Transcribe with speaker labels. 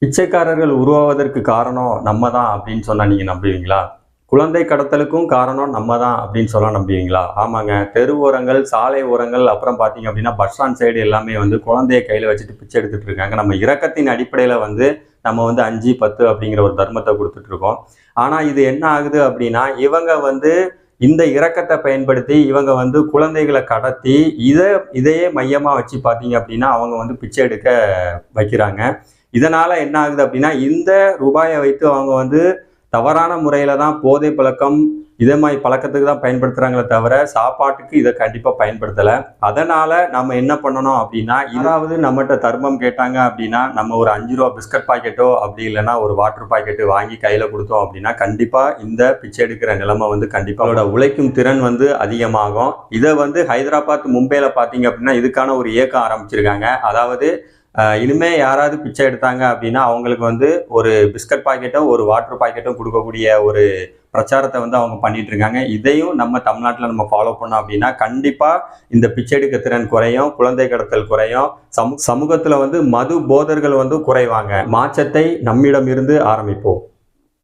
Speaker 1: பிச்சைக்காரர்கள் உருவாவதற்கு காரணம் நம்ம தான் அப்படின்னு சொன்னா நீங்க நம்புவீங்களா? குழந்தை கடத்தலுக்கும் காரணம் நம்ம தான் அப்படின்னு சொன்னா நம்புவீங்களா? ஆமாங்க. தெரு ஓரங்கள், சாலை ஓரங்கள், அப்புறம் பார்த்தீங்க அப்படின்னா பஸ் ஸ்டாண்ட் சைடு எல்லாமே வந்து குழந்தைய கையில வச்சுட்டு பிச்சை எடுத்துட்டு இருக்காங்க. நம்ம இரக்கத்தின் அடிப்படையில வந்து நம்ம வந்து 5, 10 அப்படிங்கிற ஒரு தர்மத்த குடுத்துட்டு இருக்கோம். ஆனா இது என்ன ஆகுது அப்படின்னா, இவங்க வந்து இந்த இரக்கத்த பயன்படுத்தி இவங்க வந்து குழந்தைகள கடத்தி, இத இதையே மையமா வச்சு பார்த்தீங்க அப்படின்னா, அவங்க வந்து பிச்சை எடுக்க வைக்கிறாங்க. இதனால என்ன ஆகுது அப்படின்னா, இந்த ரூபாய வைத்து அவங்க வந்து தவறான முறையில தான் போதை பழக்கம், இதே மாரி பழக்கத்துக்கு தான் பயன்படுத்துறாங்களே தவிர, சாப்பாட்டுக்கு இத கண்டிப்பா பயன்படுத்தல. அதனால நம்ம என்ன பண்ணணும் அப்படின்னா, யாராவது நம்மட்ட தர்மம் கேட்டாங்க அப்படின்னா, நம்ம ஒரு ரூ. 5 பிஸ்கட் பாக்கெட்டோ, அப்படி இல்லன்னா ஒரு வாட்டர் பாக்கெட் வாங்கி கையில குடுத்தோம் அப்படின்னா, கண்டிப்பா இந்த பிச்சை எடுக்கிற நிலைமை வந்து கண்டிப்பா அவங்களோட உழைக்கும் திறன் வந்து அதிகமாகும். இத வந்து ஹைதராபாத், மும்பைல பார்த்தீங்க அப்படின்னா, இதுக்கான ஒரு இயக்கம் ஆரம்பிச்சிருக்காங்க. அதாவது இனிமே யாராவது பிச்சை எடுத்தாங்க அப்படின்னா, அவங்களுக்கு வந்து ஒரு பிஸ்கட் பாக்கெட்டும், ஒரு வாட்டர் பாக்கெட்டும் குடுக்கக்கூடிய ஒரு பிரச்சாரத்த வந்து அவங்க பண்ணிட்டு இருக்காங்க. இதையும் நம்ம தமிழ்நாட்டுல நம்ம ஃபாலோ பண்ணோம் அப்படின்னா, கண்டிப்பா இந்த பிச்சை எடுக்க திறன் குறையும், குழந்தை கடத்தல் குறையும், சமூகத்துல வந்து மது போதர்கள் வந்து குறைவாங்க. மாற்றத்தை நம்மிடம் இருந்து ஆரம்பிப்போம்.